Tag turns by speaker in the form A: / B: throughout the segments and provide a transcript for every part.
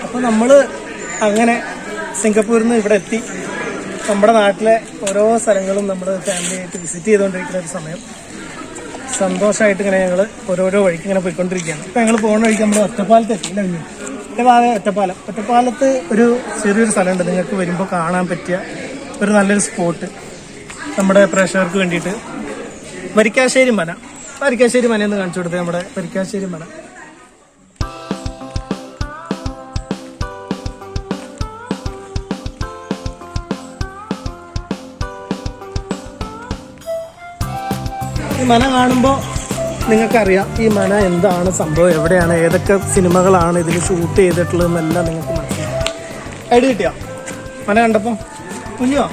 A: അപ്പോൾ നമ്മൾ അങ്ങനെ സിംഗപ്പൂരിൽ നിന്ന് ഇവിടെ എത്തി. നമ്മുടെ നാട്ടിലെ ഓരോ സ്ഥലങ്ങളും നമ്മൾ ഫാമിലിയായിട്ട് വിസിറ്റ് ചെയ്തുകൊണ്ടിരിക്കുന്ന ഒരു സമയം. സന്തോഷമായിട്ട് ഇങ്ങനെ ഞങ്ങൾ ഓരോരോ വഴിക്ക് ഇങ്ങനെ പോയിക്കൊണ്ടിരിക്കുകയാണ്. ഇപ്പം ഞങ്ങൾ പോകുന്ന വഴിക്ക് നമ്മൾ ഒറ്റപ്പാലത്ത് എത്തിയില്ല. ഒറ്റപ്പാലത്ത് ഒരു ചെറിയൊരു സ്ഥലമുണ്ട്, നിങ്ങൾക്ക് വരുമ്പോൾ കാണാൻ പറ്റിയ ഒരു നല്ലൊരു സ്പോട്ട് നമ്മുടെ പ്രേക്ഷകർക്ക് വേണ്ടിയിട്ട്. വരിക്കാശ്ശേരി മന എന്ന് കാണിച്ചു കൊടുത്തത് നമ്മുടെ വരിക്കാശ്ശേരി മന. ഈ മന കാണുമ്പോൾ നിങ്ങൾക്കറിയാം ഈ മന എന്താണ് സംഭവം, എവിടെയാണ്, ഏതൊക്കെ സിനിമകളാണ് ഇതിൽ ഷൂട്ട് ചെയ്തിട്ടുള്ളതെന്നെല്ലാം നിങ്ങൾക്ക് മനസ്സിലാവും. ഐഡിയ കിട്ടിയോ മന കണ്ടപ്പോൾ? കുഞ്ഞോ,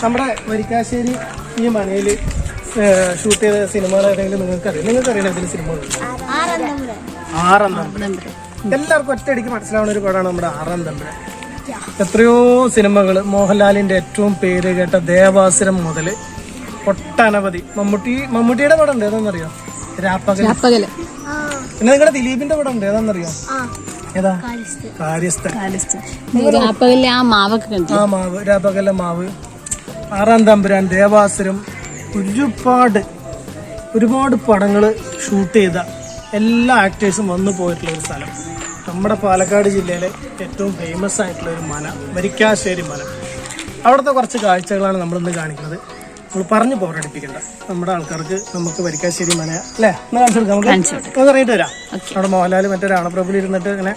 A: നമ്മുടെ വരിക്കാശ്ശേരി ഈ മനയിൽ ഷൂട്ട് ചെയ്ത സിനിമകൾ ഏതെങ്കിലും നിങ്ങൾക്കറിയാം ഇതിൽ സിനിമകൾ? ആറാം തമ്പുരാൻ. എല്ലാവർക്കും ഒറ്റയടിക്ക് മനസ്സിലാവുന്ന ഒരു പടമാണ് നമ്മുടെ ആറാം തമ്പുരാൻ. എത്രയോ സിനിമകൾ, മോഹൻലാലിന്റെ ഏറ്റവും പേര് കേട്ട ദേവാസുരം മുതൽ ഒട്ടനവധി. മമ്മൂട്ടിയുടെ പടം ഉണ്ട്, ഏതാണെന്നറിയോ? രാപ്പകല്. പിന്നെ നിങ്ങളുടെ ദിലീപിന്റെ പടം ഉണ്ട്, ഏതാണെന്നറിയോ? ഏതാ? കാര്യസ്ഥൻ. മാവ്, രാപ്പകലെ മാവ്, ആറാം തമ്പുരാൻ, ദേവാസുരം, ഒരുപാട് പടങ്ങൾ ഷൂട്ട് ചെയ്ത എല്ലാ ആക്ടേഴ്സും വന്നു പോയിട്ടുള്ള ഒരു സ്ഥലം. നമ്മുടെ പാലക്കാട് ജില്ലയിലെ ഏറ്റവും ഫേമസ് ആയിട്ടുള്ള ഒരു മന, വരിക്കാശ്ശേരി മന. അവിടുത്തെ കുറച്ച് കാഴ്ചകളാണ് നമ്മളിന്ന് കാണിക്കുന്നത്. നമ്മൾ പറഞ്ഞു പോരടിപ്പിക്കണ്ട, നമ്മുടെ ആൾക്കാർക്ക് നമുക്ക് വരിക്കാശ്ശേരി മന അല്ലേ ഒന്ന് കാണിച്ചു കൊടുക്കാം. നമുക്ക് ഇറങ്ങിയിട്ട് വരാം. അവിടെ മോഹൻലാൽ മറ്റേ രാണപ്രഭുവിൽ ഇരുന്നിട്ട് ഇങ്ങനെ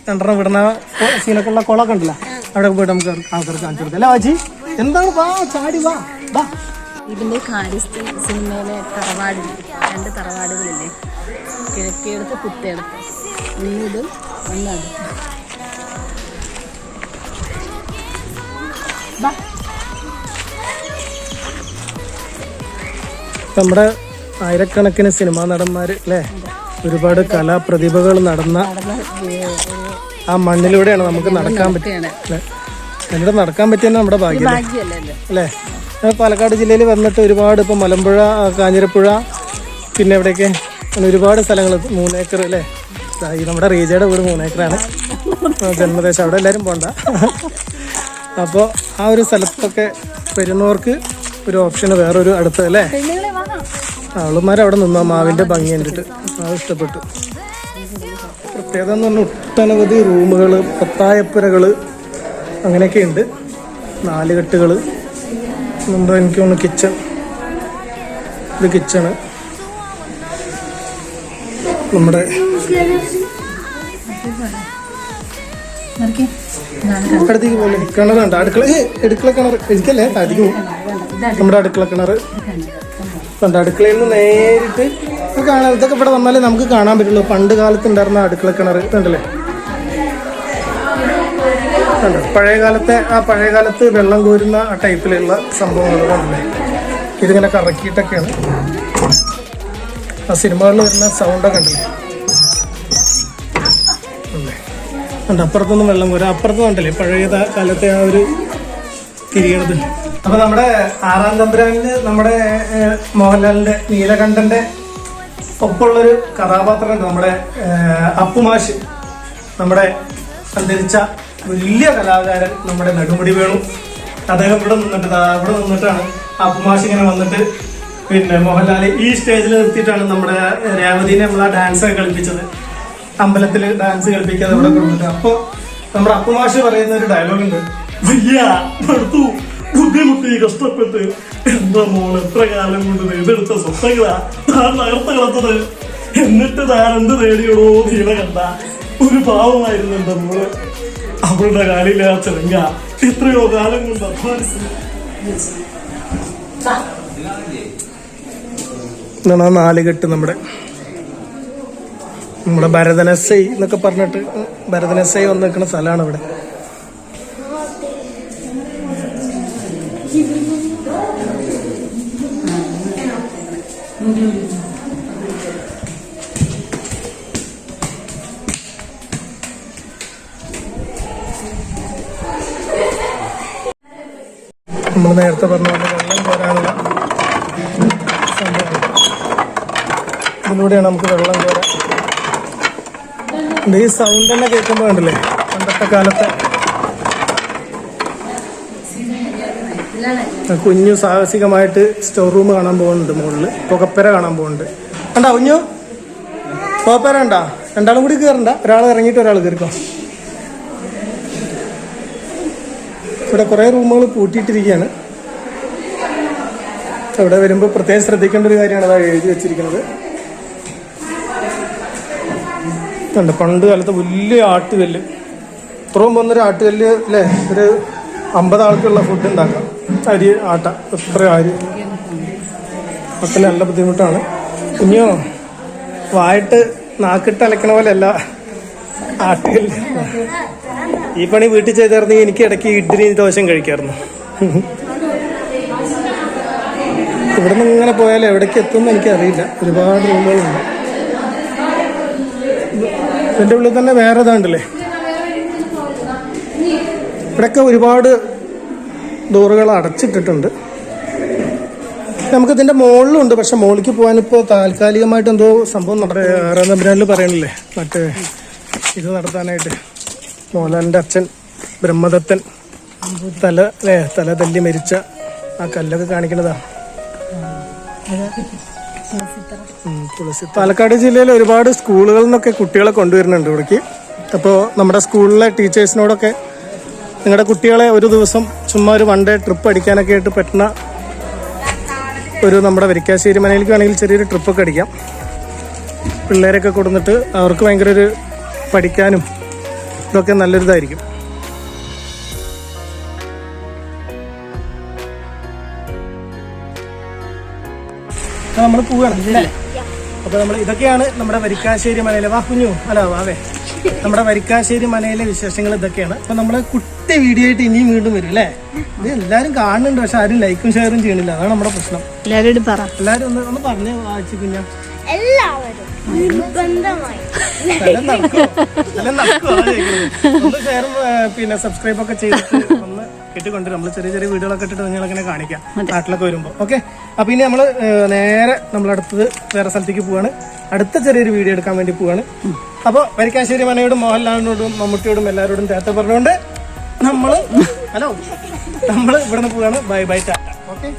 A: രണ്ടെണ്ണം വിടുന്ന സീനൊക്കെ ഉള്ള കുളമൊക്കെ ഉണ്ടല്ലോ, അവിടെ പോയിട്ട് നമുക്ക് ആൾക്കാർക്ക് കാണിച്ചു കൊടുക്കാം അല്ലേ വാജി? എന്താണ്? വാ, ചാടി വാ.
B: ഇതിന്റെ കാര്യസ്ഥ സിനിമയിലെ തറവാടില്ലേ, 2 തറവാടുകളില്ലേ, കിഴക്കേടത്ത് കുത്തേടത്ത്, ഒന്നിത് ഒന്നത്.
A: നമ്മുടെ ആയിരക്കണക്കിന് സിനിമാ നടന്മാര് അല്ലേ, ഒരുപാട് കലാപ്രതിഭകൾ നടന്ന ആ മണ്ണിലൂടെയാണ് നമുക്ക് നടക്കാൻ പറ്റുന്നത്. അതിലൂടെ നടക്കാൻ പറ്റിയെന്ന് നമ്മുടെ ഭാഗ്യം അല്ലേ. പാലക്കാട് ജില്ലയിൽ വന്നിട്ട് ഒരുപാട്, ഇപ്പം മലമ്പുഴ, കാഞ്ഞിരപ്പുഴ, പിന്നെ എവിടെയൊക്കെ ഒരുപാട് സ്ഥലങ്ങൾ, 3 ഏക്കർ അല്ലേ. നമ്മുടെ റീജയുടെ വീട് 3 ഏക്കറാണ് ജന്മദേശം, അവിടെ എല്ലാവരും പോണ്ട. അപ്പോൾ ആ ഒരു സ്ഥലത്തൊക്കെ വരുന്നവർക്ക് ഒരു ഓപ്ഷന് വേറൊരു അടുത്ത് അല്ലേ, അവളുമാരവിടെ നിന്നോ മാവിൻ്റെ ഭംഗി കണ്ടിട്ട് അത് ഇഷ്ടപ്പെട്ടു. പ്രത്യേകത എന്ന് പറഞ്ഞാൽ ഒട്ടനവധി റൂമുകൾ, പത്തായപ്പുരകൾ അങ്ങനെയൊക്കെ ഉണ്ട്, 4 കെട്ടുകൾ. നമ്മുടെ എനിക്ക് തോന്നുന്നു കിച്ചൺ, ഇത് കിച്ചണ്. നമ്മുടെ അടുത്തേക്ക് പോലെ കിണറുണ്ട്, അടുക്കള കിണർ എനിക്കല്ലേ താഴത്തേക്ക് പോകും. നമ്മുടെ അടുക്കള കിണർ ഉണ്ട്. അടുക്കളയിൽ നിന്ന് നേരിട്ട് കാണാൻ, ഇതൊക്കെ ഇവിടെ വന്നാലേ നമുക്ക് കാണാൻ പറ്റുള്ളൂ. പണ്ട് കാലത്ത് ഉണ്ടായിരുന്ന അടുക്കള കിണർ ഇതുണ്ടല്ലേ, പഴയകാലത്ത് വെള്ളം കോരുന്ന ആ ടൈപ്പിലുള്ള സംഭവങ്ങളുണ്ടല്ലേ. ഇതിങ്ങനെ കറക്കിയിട്ടൊക്കെയാണ് ആ സിനിമകളിൽ വരുന്ന സൗണ്ടൊക്കെ ഉണ്ടല്ലേ. അപ്പുറത്തൊന്നും വെള്ളം കോരാ, അപ്പുറത്ത് കണ്ടല്ലേ പഴയ കാലത്തെ ആ ഒരു തിരിയണത്. അപ്പൊ നമ്മുടെ ആറാം തമ്പുരാനില് നമ്മുടെ മോഹൻലാലിന്റെ നീലകണ്ഠന്റെ ഒപ്പമുള്ളൊരു കഥാപാത്രമുണ്ട്, നമ്മുടെ അപ്പുമാഷ്, നമ്മുടെ അന്തരിച്ച വലിയ കലാകാരൻ, നമ്മുടെ നെടുമുടി വേണു. അദ്ദേഹം ഇവിടെ നിന്നിട്ടാണ് അപ്പുമാഷ് ഇങ്ങനെ വന്നിട്ട് പിന്നെ മോഹൻലാല് ഈ സ്റ്റേജിൽ നിർത്തിയിട്ടാണ് നമ്മുടെ രേവതിനെ നമ്മൾ ആ ഡാൻസ് ഒക്കെ കളിപ്പിച്ചത്. അമ്പലത്തിൽ ഡാൻസ് കളിപ്പിക്കാതെ ഇവിടെ കൊണ്ടിട്ട്. അപ്പൊ നമ്മുടെ അപ്പുമാഷ് പറയുന്ന ഒരു ഡയലോഗ് ഉണ്ട്, ബുദ്ധിമുട്ടി കഷ്ടപ്പെട്ട് എന്താ മോൾ എത്ര കാലം കൊണ്ട് നേടിയെടുത്ത സ്വപ്നങ്ങളാ താൻ തകർത്ത് കളത്തത്, എന്നിട്ട് താൻ എന്ത് നേടിയടോ നീല കണ്ട. ഒരു പാവമായിരുന്നു എന്റെ മോള്, അവളുടെ കാലിലെ ആ ചെലങ്ക എത്രയോ കാലം കൊണ്ട് അധ്വാനിച്ചു. ഇതാണ് ആ 4 കെട്ട് നമ്മുടെ ഭരതനസൈ എന്നൊക്കെ പറഞ്ഞിട്ട് ഭരതനസൈ വന്ന് നിൽക്കുന്ന സ്ഥലമാണ് ഇവിടെ. നമ്മൾ നേരത്തെ പറഞ്ഞ പോലെ വെള്ളം കോരാനുള്ള സംഭവം ഇതിലൂടെയാണ് നമുക്ക് വെള്ളം കോരാൻ ഈ സൗണ്ട് തന്നെ കേൾക്കുമ്പോൾ കണ്ടില്ലേ പണ്ടത്തെ കാലത്തെ കുഞ്ഞു സാഹസികമായിട്ട് സ്റ്റോർ റൂം കാണാൻ പോകുന്നുണ്ട്. മുകളിൽ പുകപ്പര കാണാൻ പോകുന്നുണ്ട്. കണ്ടാ കുഞ്ഞു പുകപ്പര കണ്ടാ? രണ്ടാളും കൂടി കയറണ്ട, ഒരാൾ ഇറങ്ങിയിട്ട് ഒരാൾ കയറിക്കോ. ഇവിടെ കുറേ റൂമുകൾ പൂട്ടിയിട്ടിരിക്കുകയാണ്. ഇവിടെ വരുമ്പോൾ പ്രത്യേകം ശ്രദ്ധിക്കേണ്ട ഒരു കാര്യമാണ് അതാ എഴുതി വെച്ചിരിക്കുന്നത്. ഉണ്ട് പണ്ട് കാലത്ത് വലിയ ആട്ടുകല്ല്, ഇത്രയും പോകുന്നൊരു ആട്ടുകല്ല് അല്ലേ, ഒരു 50 ആൾക്കുള്ള ഫുഡ് ഉണ്ടാക്കാം. അരി ആട്ട എത്ര അരി ഒക്കെ നല്ല ബുദ്ധിമുട്ടാണ്. കുഞ്ഞോ വായിട്ട് നാക്കിട്ട് അലക്കണ പോലെ അല്ല ആട്ടുകല്ല്. ഈ പണി വീട്ടിൽ ചെയ്തായിരുന്നെങ്കിൽ എനിക്ക് ഇടയ്ക്ക് ഇഡ്ഡലി ദോശം കഴിക്കായിരുന്നു. ഇവിടെ നിന്ന് ഇങ്ങനെ പോയാൽ എവിടേക്ക് എത്തുമെന്ന് എനിക്കറിയില്ല. ഒരുപാട് റൂമുകളുണ്ട്. ഇതിൻ്റെ ഉള്ളിൽ തന്നെ വേറെ ഇതാണ്ടല്ലേ, ഇവിടെയൊക്കെ ഒരുപാട് ഡോറുകൾ അടച്ചിട്ടിട്ടുണ്ട്. നമുക്കിതിൻ്റെ മുകളിലുണ്ട്, പക്ഷെ മുകളിലേക്ക് പോകാനിപ്പോൾ താൽക്കാലികമായിട്ട് എന്തോ സംഭവം നമ്മുടെ 6-ാം തമ്പുരാനിൽ പറയണില്ലേ, മറ്റേ ഇത് നടത്താനായിട്ട് മോഹൻലാലിൻ്റെ അച്ഛൻ ബ്രഹ്മദത്തൻ തല തല്ലി മരിച്ച ആ കല്ലൊക്കെ കാണിക്കണതാ. പാലക്കാട് ജില്ലയിൽ ഒരുപാട് സ്കൂളുകളിൽ നിന്നൊക്കെ കുട്ടികളെ കൊണ്ടുവരുന്നുണ്ട് ഇവിടേക്ക്. അപ്പോൾ നമ്മുടെ സ്കൂളിലെ ടീച്ചേഴ്സിനോടൊക്കെ നിങ്ങളുടെ കുട്ടികളെ ഒരു ദിവസം ചുമ്മാ ഒരു 1 ഡേ ട്രിപ്പ് അടിക്കാനൊക്കെ ആയിട്ട് പറ്റുന്ന ഒരു നമ്മുടെ വരിക്കാശ്ശേരി മനയിലേക്ക് വേണമെങ്കിൽ ചെറിയൊരു ട്രിപ്പൊക്കെ അടിക്കാം. പിള്ളേരൊക്കെ കൊടുത്തിട്ട് അവർക്ക് ഭയങ്കര ഒരു പഠിക്കാനും ഇതൊക്കെ നല്ലൊരിതായിരിക്കും. നമ്മൾ പോവുകയാണ് അല്ലേ? അപ്പോൾ നമ്മൾ ഇതൊക്കെയാണ് നമ്മുടെ വരിക്കാശ്ശേരി മനയിലെ കുഞ്ഞു വാവേ നമ്മുടെ വരിക്കാശ്ശേരി മനയിലെ വിശേഷങ്ങൾ ഇതൊക്കെയാണ്. അപ്പൊ നമ്മള് കുട്ടി വീഡിയോ ആയിട്ട് ഇനിയും വീണ്ടും വരും അല്ലേ? ഇത് എല്ലാരും കാണുന്നുണ്ട്, പക്ഷെ ആരും ലൈക്കും ഷെയറും ചെയ്യണില്ല. അതാണ് നമ്മുടെ പ്രശ്നം. എല്ലാരും ഒന്ന് പറഞ്ഞു വായിച്ചു കുഞ്ഞ ഒന്ന് ഷെയറും പിന്നെ സബ്സ്ക്രൈബ് ഒക്കെ ചെയ്തിട്ട് ഒന്ന് കെട്ടിക്കൊണ്ട് നമ്മൾ ചെറിയ ചെറിയ വീഡിയോകളൊക്കെ ഇട്ടിട്ട് നിങ്ങളങ്ങനെ കാണിക്കാം നാട്ടിലൊക്കെ വരുമ്പോൾ. ഓക്കെ, അപ്പൊ ഇനി നമ്മള് നേരെ നമ്മളടുത്തത് വേറെ സ്ഥലത്തേക്ക് പോവാണ്. അടുത്ത ചെറിയൊരു വീഡിയോ എടുക്കാൻ വേണ്ടി പോവാണ്. അപ്പോൾ വരിക്കാശ്ശേരി മനയോടും മോഹൻലാലിനോടും മമ്മൂട്ടിയോടും എല്ലാവരോടും ടാറ്റ പറഞ്ഞുകൊണ്ട് നമ്മള് ഇവിടുന്ന് പോവാണ്. Bye bye Tata. ഓക്കെ.